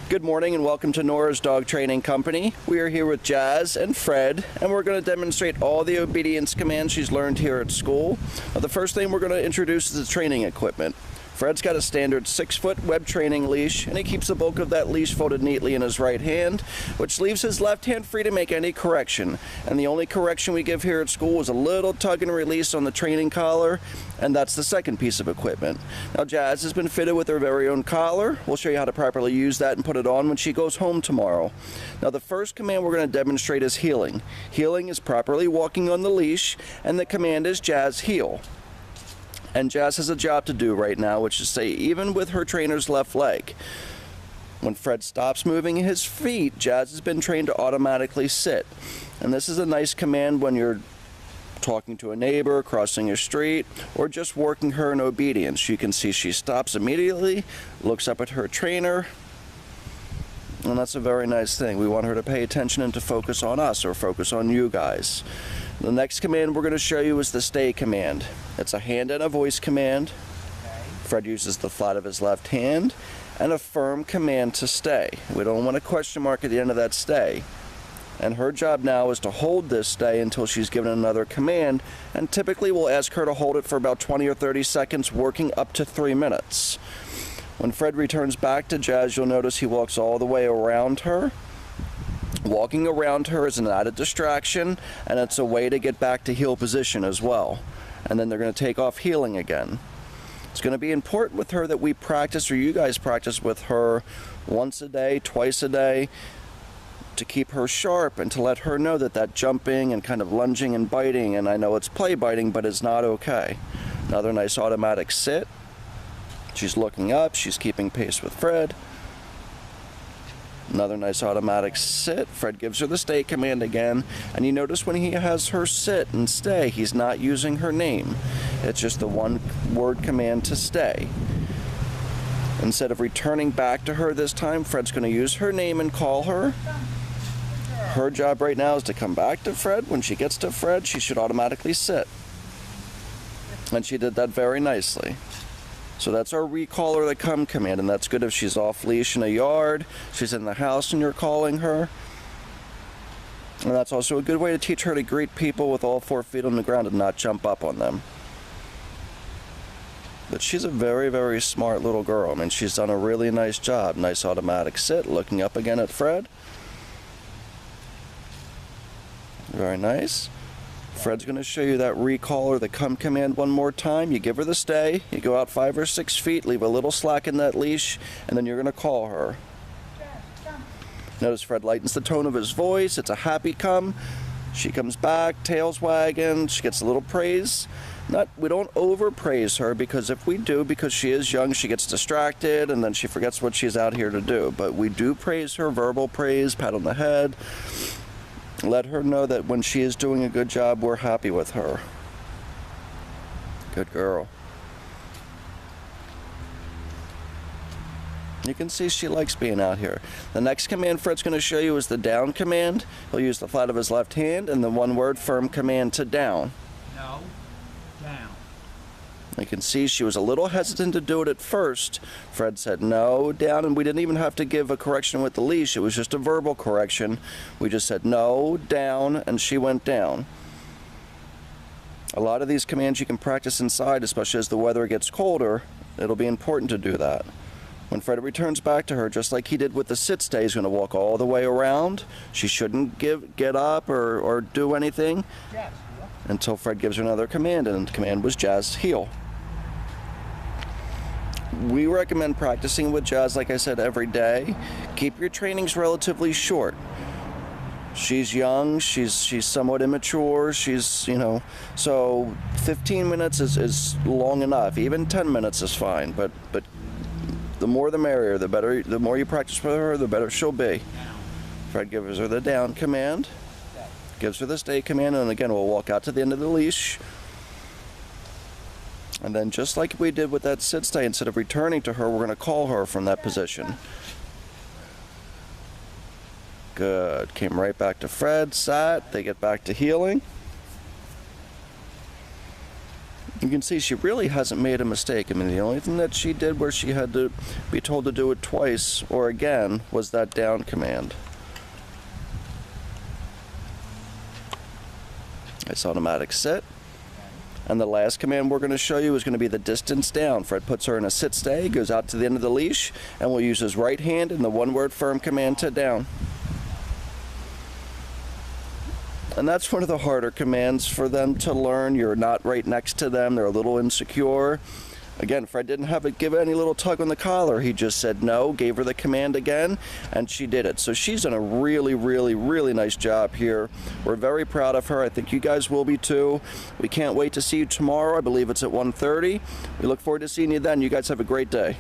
Good morning and welcome to Nora's Dog Training Company. We are here with Jazz and Fred, and we're going to demonstrate all the obedience commands she's learned here at school. The first thing we're going to introduce is the training equipment. Fred's got a standard 6-foot web training leash, and he keeps the bulk of that leash folded neatly in his right hand, which leaves his left hand free to make any correction. And the only correction we give here at school is a little tug and release on the training collar, and that's the second piece of equipment. Now Jazz has been fitted with her very own collar. We'll show you how to properly use that and put it on when she goes home tomorrow. Now the first command we're going to demonstrate is heeling. Heeling is properly walking on the leash, and the command is Jazz heel. And Jazz has a job to do right now, which is say, even with her trainer's left leg. When Fred stops moving his feet, Jazz has been trained to automatically sit. And this is a nice command when you're talking to a neighbor, crossing a street, or just working her in obedience. You can see she stops immediately, looks up at her trainer, and that's a very nice thing. We want her to pay attention and to focus on us, or focus on you guys. The next command we're going to show you is the stay command. It's a hand and a voice command. Fred uses the flat of his left hand and a firm command to stay. We don't want a question mark at the end of that stay. And her job now is to hold this stay until she's given another command, and typically we'll ask her to hold it for about 20 or 30 seconds, working up to 3 minutes. When Fred returns back to Jazz, you'll notice he walks all the way around her. Walking around her is an added distraction, and it's a way to get back to heel position as well. And then they're going to take off heeling again. It's going to be important with her that we practice, or you guys practice with her once a day, twice a day, to keep her sharp and to let her know that that jumping and kind of lunging and biting, and I know it's play biting, but it's not okay. Another nice automatic sit. She's looking up, she's keeping pace with Fred. Another nice automatic sit. Fred gives her the stay command again, and you notice when he has her sit and stay, he's not using her name. It's just the one word command to stay. Instead of returning back to her this time, Fred's going to use her name and call her. Her job right now is to come back to Fred. When she gets to Fred, she should automatically sit. And she did that very nicely. So that's our recall or the come command, and that's good if she's off leash in a yard, she's in the house and you're calling her. And that's also a good way to teach her to greet people with all 4 feet on the ground and not jump up on them. But she's a very, very smart little girl. I mean, she's done a really nice job. Nice automatic sit, looking up again at Fred. Very nice. Fred's going to show you that recall or the come command one more time. You give her the stay, you go out 5 or 6 feet, leave a little slack in that leash, and then you're going to call her. Notice Fred lightens the tone of his voice. It's a happy come. She comes back, tail's wagging, she gets a little praise. We don't overpraise her, because if we do, because she is young, she gets distracted and then she forgets what she's out here to do. But we do praise her, verbal praise, pat on the head. Let her know that when she is doing a good job, we're happy with her. Good girl. You can see she likes being out here. The next command Fred's going to show you is the down command. He'll use the flat of his left hand and the one word firm command to down. No, down. You can see she was a little hesitant to do it at first. Fred said no, down, and we didn't even have to give a correction with the leash. It was just a verbal correction. We just said no, down, and she went down. A lot of these commands you can practice inside, especially as the weather gets colder. It'll be important to do that. When Fred returns back to her, just like he did with the sit stay, he's going to walk all the way around. She shouldn't get up or do anything until Fred gives her another command, and the command was Jazz heel. We recommend practicing with Jazz, like I said, every day. Keep your trainings relatively short. She's young, she's somewhat immature, so 15 minutes is long enough. Even 10 minutes is fine, but the more the merrier. The better, the more you practice with her, the better she'll be. Fred gives her the down command, gives her the stay command, and again we'll walk out to the end of the leash. And then just like we did with that sit stay, instead of returning to her, we're going to call her from that position. Good. Came right back to Fred, sat, they get back to heeling. You can see she really hasn't made a mistake. I mean, the only thing that she did where she had to be told to do it twice or again was that down command. Nice automatic sit. And the last command we're going to show you is going to be the distance down. Fred puts her in a sit stay, goes out to the end of the leash, and will use his right hand in the one-word firm command to down. And that's one of the harder commands for them to learn. You're not right next to them. They're a little insecure. Again, Fred didn't have to give any little tug on the collar. He just said no, gave her the command again, and she did it. So she's done a really, really, really nice job here. We're very proud of her. I think you guys will be too. We can't wait to see you tomorrow. I believe it's at 1:30. We look forward to seeing you then. You guys have a great day.